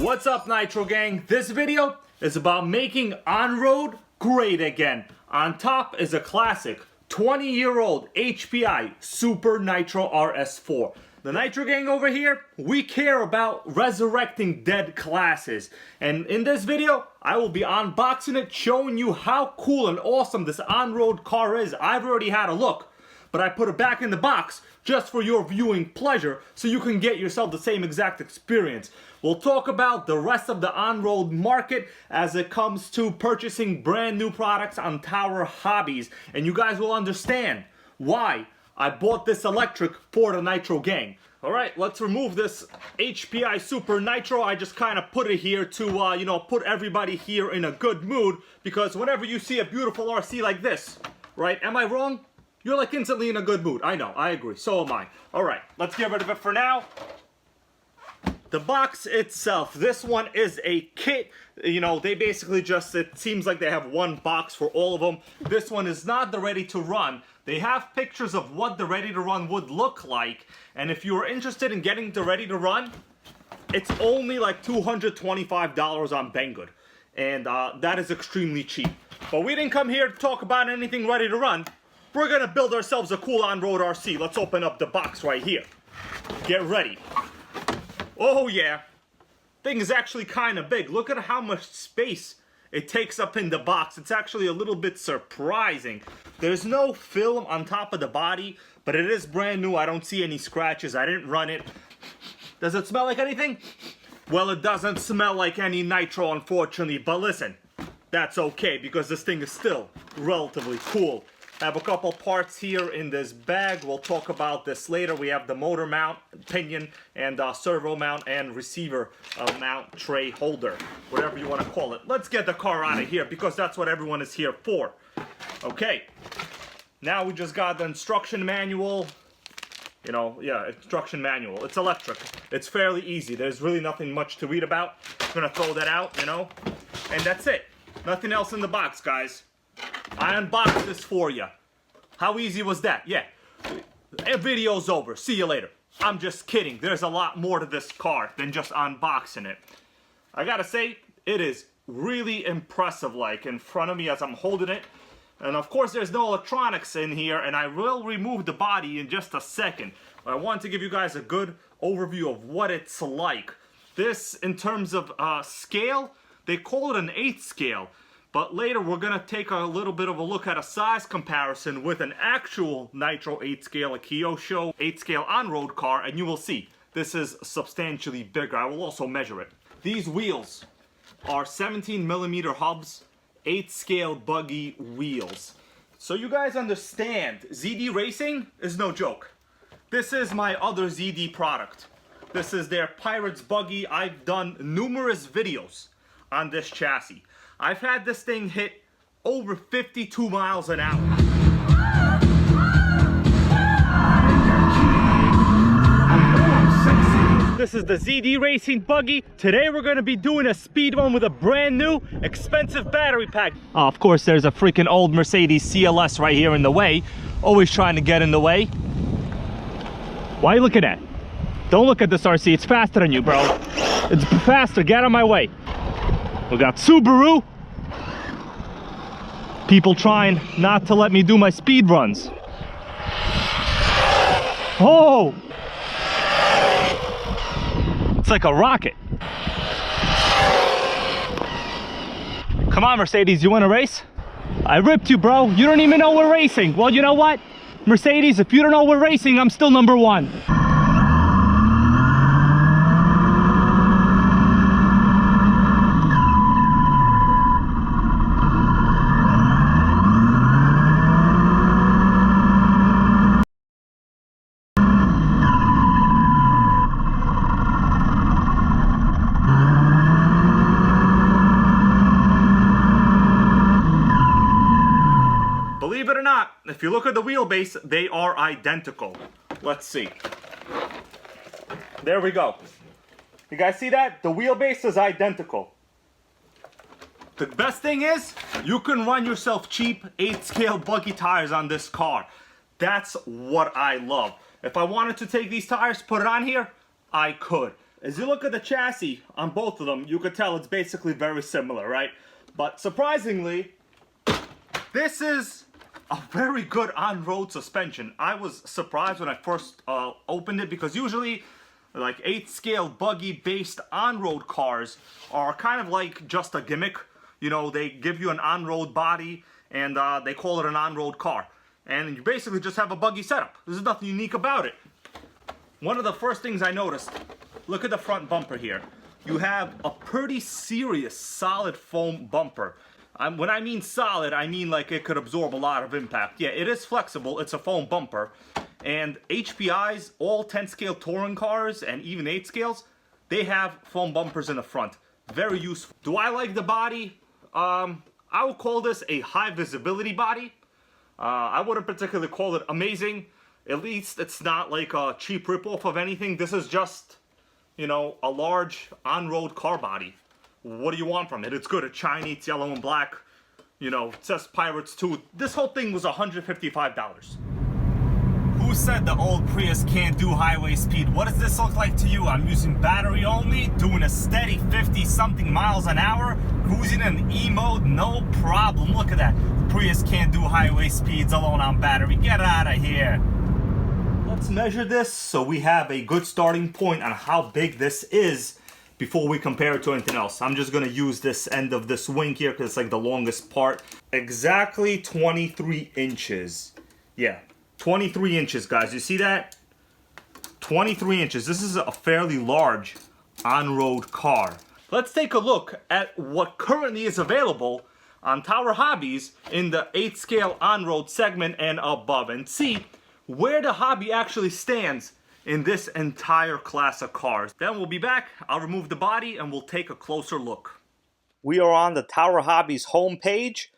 What's up, Nitro Gang? This video is about making on-road great again. On top is a classic 20-year-old HPI Super Nitro RS4. The Nitro Gang over here, we care about resurrecting dead classes. And in this video, I will be unboxing it, showing you how cool and awesome this on-road car is. I've already had a look, but I put it back in the box just for your viewing pleasure so you can get yourself the same exact experience. We'll talk about the rest of the on-road market as it comes to purchasing brand new products on Tower Hobbies, and you guys will understand why I bought this electric for the Nitro Gang. Alright, let's remove this HPI Super Nitro. I just kind of put it here to, put everybody here in a good mood, because whenever you see a beautiful RC like this, right, am I wrong? You're like instantly in a good mood. I know, I agree, so am I. Alright, let's get rid of it for now. The box itself, this one is a kit. You know, they basically just, it seems like they have one box for all of them. This one is not the ready to run. They have pictures of what the ready to run would look like. And if you're interested in getting the ready to run, it's only like $225 on Banggood. And that is extremely cheap. But we didn't come here to talk about anything ready to run. We're gonna build ourselves a cool on-road RC. Let's open up the box right here. Get ready. Oh yeah, thing is actually kind of big. Look at how much space it takes up in the box. It's actually a little bit surprising. There's no film on top of the body, but it is brand new. I don't see any scratches. I didn't run it. Does it smell like anything? Well, it doesn't smell like any nitro, unfortunately, but listen, that's okay because this thing is still relatively cool. I have a couple parts here in this bag. We'll talk about this later. We have the motor mount, pinion, and servo mount and receiver mount tray holder, whatever you want to call it. Let's get the car out of here because that's what everyone is here for. Okay, now we just got the instruction manual. You know, yeah, instruction manual. It's electric. It's fairly easy. There's really nothing much to read about. I'm gonna throw that out, you know, and that's it. Nothing else in the box, guys. I unboxed this for you. How easy was that? Yeah. Video's over. See you later. I'm just kidding. There's a lot more to this car than just unboxing it. I gotta say, it is really impressive, like, in front of me as I'm holding it. And of course, there's no electronics in here, and I will remove the body in just a second. I want to give you guys a good overview of what it's like. This, in terms of scale, they call it an 8 scale. But later we're going to take a little bit of a look at a size comparison with an actual Nitro 8 scale, a Kyosho 8 scale on-road car, and you will see this is substantially bigger. I will also measure it. These wheels are 17mm hubs, 8 scale buggy wheels. So you guys understand, ZD Racing is no joke. This is my other ZD product. This is their Pirates buggy. I've done numerous videos on this chassis. I've had this thing hit over 52 miles an hour. This is the ZD Racing buggy. Today we're going to be doing a speed run with a brand new, expensive battery pack. Oh, of course, there's a freaking old Mercedes CLS right here in the way. Always trying to get in the way. Why are you looking at? Don't look at this RC. It's faster than you, bro. It's faster. Get out of my way. We got Subaru. People trying not to let me do my speed runs. Oh! It's like a rocket. Come on, Mercedes, you want to race? I ripped you, bro. You don't even know we're racing. Well, you know what? Mercedes, if you don't know we're racing, I'm still number one. Believe it or not, if you look at the wheelbase, they are identical. Let's see. There we go. You guys see that? The wheelbase is identical. The best thing is, you can run yourself cheap 8 scale buggy tires on this car. That's what I love. If I wanted to take these tires, put it on here, I could. as you look at the chassis on both of them, you could tell it's basically very similar, right? But surprisingly, this is a very good on-road suspension. I was surprised when I first opened it, because usually like 8th scale buggy based on-road cars are kind of like just a gimmick. You know, they give you an on-road body and they call it an on-road car. And you basically just have a buggy setup. There's nothing unique about it. One of the first things I noticed, look at the front bumper here. You have a pretty serious solid foam bumper. When I mean solid, I mean like it could absorb a lot of impact. Yeah, it is flexible. It's a foam bumper. And HPI's, all 10 scale touring cars and even 8 scales, they have foam bumpers in the front. Very useful. Do I like the body? I would call this a high visibility body. I wouldn't particularly call it amazing. At least it's not like a cheap ripoff of anything. This is just, you know, a large on-road car body. What do you want from it? It's good. It's shiny. It's yellow and black. You know, it says Pirates 2. This whole thing was $155. Who said the old Prius can't do highway speed? What does this look like to you? I'm using battery only, doing a steady 50-something miles an hour, cruising in E mode, no problem. Look at that. The Prius can't do highway speeds alone on battery. Get out of here. Let's measure this so we have a good starting point on how big this is before we compare it to anything else. I'm just gonna use this end of this wing here because it's like the longest part. Exactly 23 inches. Yeah, 23 inches, guys. You see that? 23 inches. This is a fairly large on-road car. Let's take a look at what currently is available on Tower Hobbies in the 8th scale on-road segment and above, and see where the hobby actually stands in this entire class of cars. Then we'll be back, I'll remove the body, and we'll take a closer look. We are on the Tower Hobbies homepage.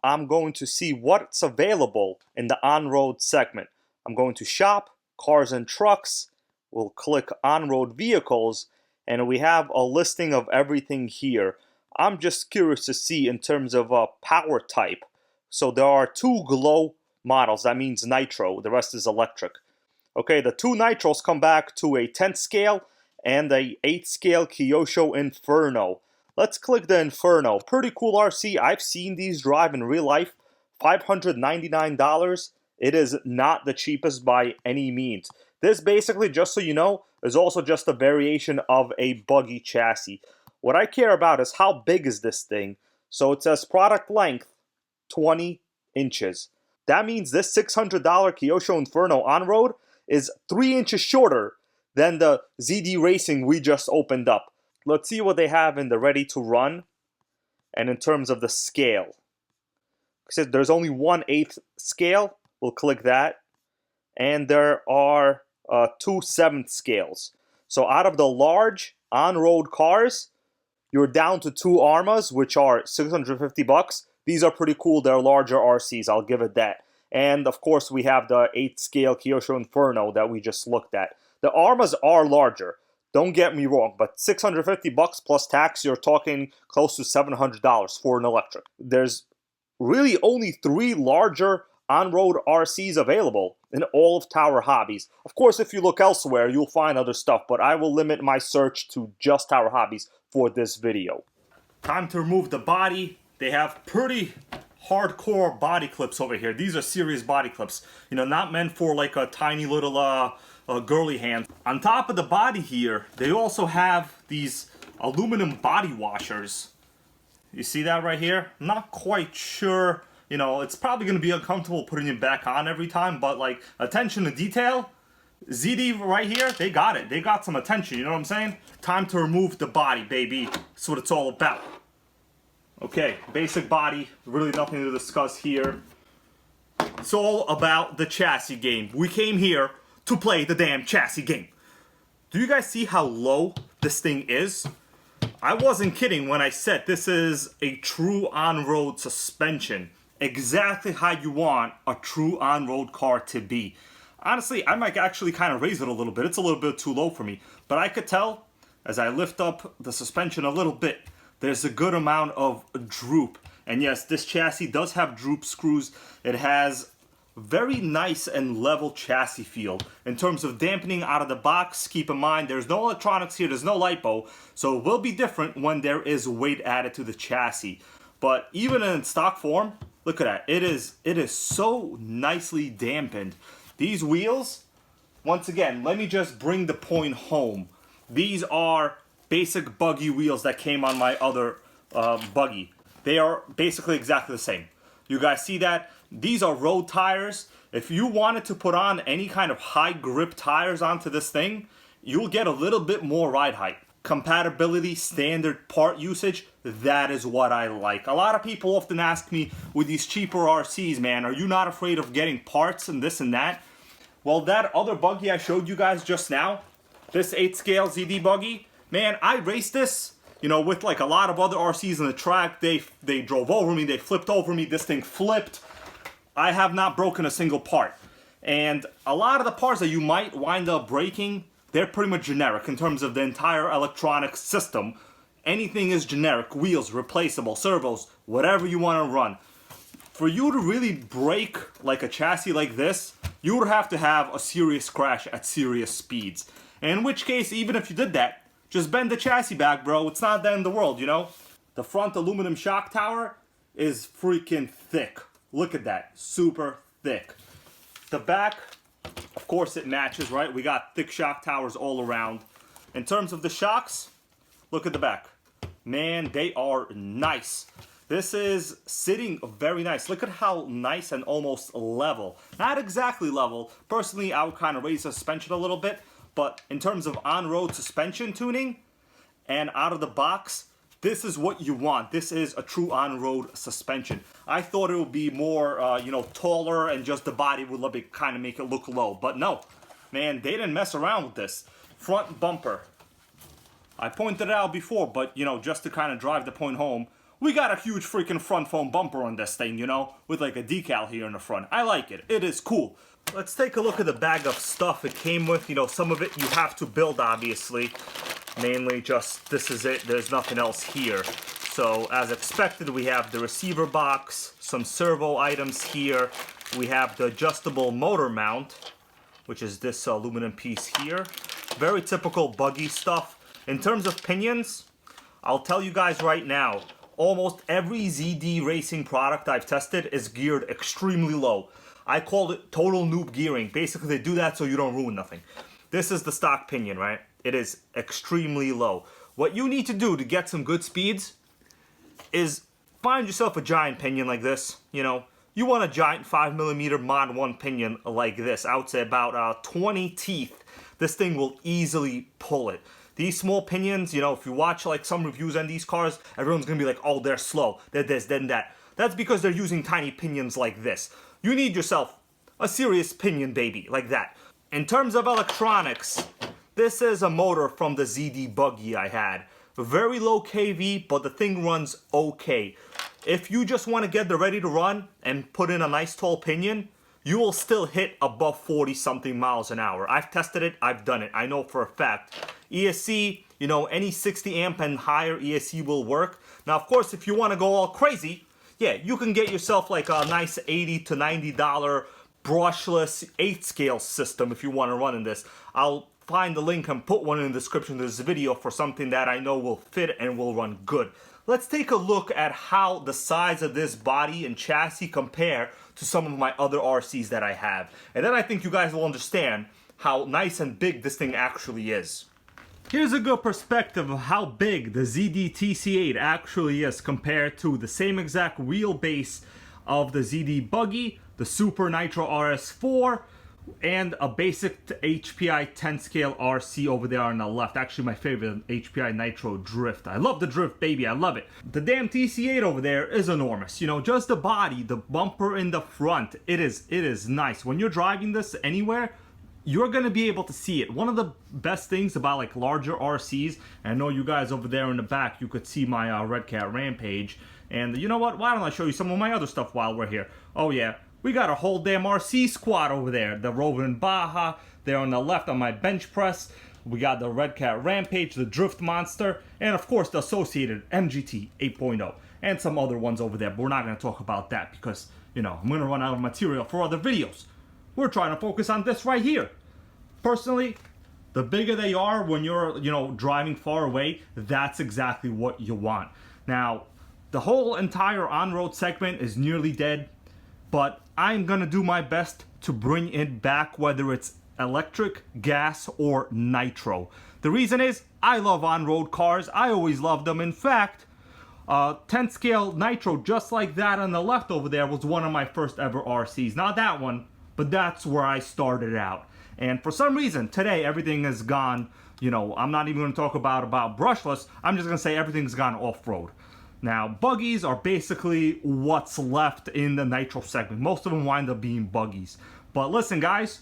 I'm going to see what's available in the on-road segment. I'm going to shop, cars and trucks. We'll click on-road vehicles, and we have a listing of everything here. I'm just curious to see in terms of power type. So there are 2 glow models. That means nitro. The rest is electric. Okay, the 2 nitros come back to a 10th scale and a 8th scale Kyosho Inferno. Let's click the Inferno. Pretty cool RC. I've seen these drive in real life. $599. It is not the cheapest by any means. This basically, just so you know, is also just a variation of a buggy chassis. What I care about is how big is this thing. So it says product length 20 inches. That means this $600 Kyosho Inferno on-road is 3 inches shorter than the ZD Racing we just opened up. Let's see what they have in the ready to run and in terms of the scale. Because there's only 1/8 scale, we'll click that. And there are 2 7th scales. So out of the large on-road cars, you're down to 2 Armas, which are $650. These are pretty cool. They're larger RCs, I'll give it that. And of course we have the 8th scale Kyosho Inferno that we just looked at. The Armas are larger, don't get me wrong, but $650 plus tax, you're talking close to $700 for an electric. There's really only 3 larger on-road RCs available in all of Tower Hobbies. Of course, if you look elsewhere, you'll find other stuff, but I will limit my search to just Tower Hobbies for this video. Time to remove the body. They have pretty hardcore body clips over here. These are serious body clips. You know, not meant for like a tiny little girly hand. On top of the body here, they also have these aluminum body washers. You see that right here? I'm not quite sure. You know, it's probably going to be uncomfortable putting it back on every time, but like attention to detail, ZD right here, they got it. They got some attention, you know what I'm saying? Time to remove the body, baby. That's what it's all about. Okay, basic body, really nothing to discuss here. It's all about the chassis game. We came here to play the damn chassis game. Do you guys see how low this thing is? I wasn't kidding when I said this is a true on-road suspension. Exactly how you want a true on-road car to be. Honestly, I might actually kind of raise it a little bit. It's a little bit too low for me. But I could tell, as I lift up the suspension a little bit, there's a good amount of droop. And yes, this chassis does have droop screws. It has very nice and level chassis feel. In terms of dampening out of the box, keep in mind there's no electronics here, there's no LiPo, so it will be different when there is weight added to the chassis. But even in stock form, look at that. It is so nicely dampened. These wheels, once again, let me just bring the point home. These are basic buggy wheels that came on my other buggy. They are basically exactly the same. You guys see that? These are road tires. If you wanted to put on any kind of high grip tires onto this thing, you'll get a little bit more ride height. Compatibility, standard part usage, that is what I like. A lot of people often ask me with these cheaper RCs, man, are you not afraid of getting parts and this and that? Well, that other buggy I showed you guys just now, this 8 scale ZD buggy, man, I raced this, you know, with like a lot of other RCs on the track. They drove over me, they flipped over me, this thing flipped. I have not broken a single part. And a lot of the parts that you might wind up breaking, they're pretty much generic in terms of the entire electronic system. Anything is generic, wheels, replaceable, servos, whatever you want to run. For you to really break like a chassis like this, you would have to have a serious crash at serious speeds. In which case, even if you did that, just bend the chassis back, bro. It's not the end of the world, you know? The front aluminum shock tower is freaking thick. Look at that, super thick. The back, of course it matches, right? We got thick shock towers all around. In terms of the shocks, look at the back. Man, they are nice. This is sitting very nice. Look at how nice and almost level. Not exactly level. Personally, I would kind of raise the suspension a little bit. But in terms of on-road suspension tuning and out of the box, this is what you want. This is a true on-road suspension. I thought it would be more, you know, taller and just the body would kind of make it look low. But no, man, they didn't mess around with this. Front bumper. I pointed it out before, but, you know, just to kind of drive the point home, we got a huge freaking front foam bumper on this thing, you know, with like a decal here in the front. I like it. It is cool. Let's take a look at the bag of stuff it came with. You know, some of it you have to build, obviously. Mainly just, this is it. There's nothing else here. So, as expected, we have the receiver box, some servo items here. We have the adjustable motor mount, which is this aluminum piece here. Very typical buggy stuff. In terms of pinions, I'll tell you guys right now, almost every ZD Racing product I've tested is geared extremely low. I call it total noob gearing. Basically, they do that so you don't ruin nothing. This is the stock pinion, right? It is extremely low. What you need to do to get some good speeds is find yourself a giant pinion like this. You know, you want a giant 5mm Mod 1 pinion like this. I would say about 20 teeth. This thing will easily pull it. These small pinions, you know, if you watch like some reviews on these cars, everyone's gonna be like, oh, they're slow, they're this, then that. That's because they're using tiny pinions like this. You need yourself a serious pinion, baby, like that. In terms of electronics, this is a motor from the ZD buggy I had. Very low kV, but the thing runs okay. If you just want to get the ready to run and put in a nice tall pinion, you will still hit above 40 something miles an hour. I've tested it, I've done it, I know for a fact. ESC, you know, any 60 amp and higher ESC will work. Now, of course, if you want to go all crazy, yeah, you can get yourself like a nice $80 to $90 brushless 8 scale system if you want to run in this. I'll find the link and put one in the description of this video for something that I know will fit and will run good. Let's take a look at how the size of this body and chassis compare to some of my other RCs that I have. And then I think you guys will understand how nice and big this thing actually is. Here's a good perspective of how big the ZD TC8 actually is compared to the same exact wheelbase of the ZD buggy, the Super Nitro RS4, and a basic HPI 10 scale RC over there on the left. Actually, my favorite HPI Nitro Drift. I love the Drift, baby. I love it. The damn TC8 over there is enormous. You know, just the body, the bumper in the front. It is nice. When you're driving this anywhere, you're gonna be able to see it. One of the best things about like larger RCs, and I know you guys over there in the back, you could see my Red Cat Rampage. And you know what? Why don't I show you some of my other stuff while we're here? Oh yeah. We got a whole damn RC squad over there. The Rover Baja, there on the left on my bench press. We got the Red Cat Rampage, the Drift Monster, and of course the associated MGT 8.0. And some other ones over there, but we're not going to talk about that because, I'm going to run out of material for other videos. We're trying to focus on this right here. Personally, the bigger they are when you're, driving far away, that's exactly what you want. Now, the whole entire on-road segment is nearly dead, but I'm going to do my best to bring it back, whether it's electric, gas, or nitro. The reason is, I love on-road cars. I always loved them. In fact, 10 scale nitro, just like that on the left over there, was one of my first ever RCs. Not that one, but that's where I started out. And for some reason, today, everything has gone, I'm not even going to talk about brushless. I'm just going to say everything's gone off-road. Now, buggies are basically what's left in the nitro segment. Most of them wind up being buggies. But listen, guys,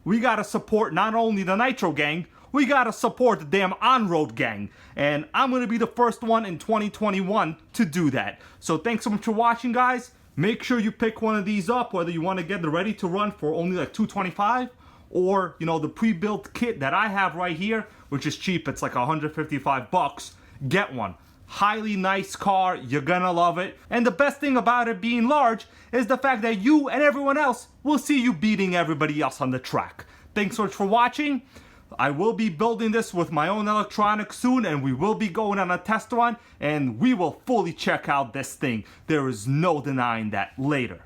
we got to support not only the nitro gang, we got to support the damn on-road gang. And I'm going to be the first one in 2021 to do that. So thanks so much for watching, guys. Make sure you pick one of these up, whether you want to get the ready to run for only like $225, or, the pre-built kit that I have right here, which is cheap. It's like 155 bucks. Get one. Highly nice car. You're gonna love it. And the best thing about it being large is the fact that you and everyone else will see you beating everybody else on the track. Thanks so much for watching. I will be building this with my own electronics soon, and we will be going on a test run, and we will fully check out this thing. There is no denying that. Later.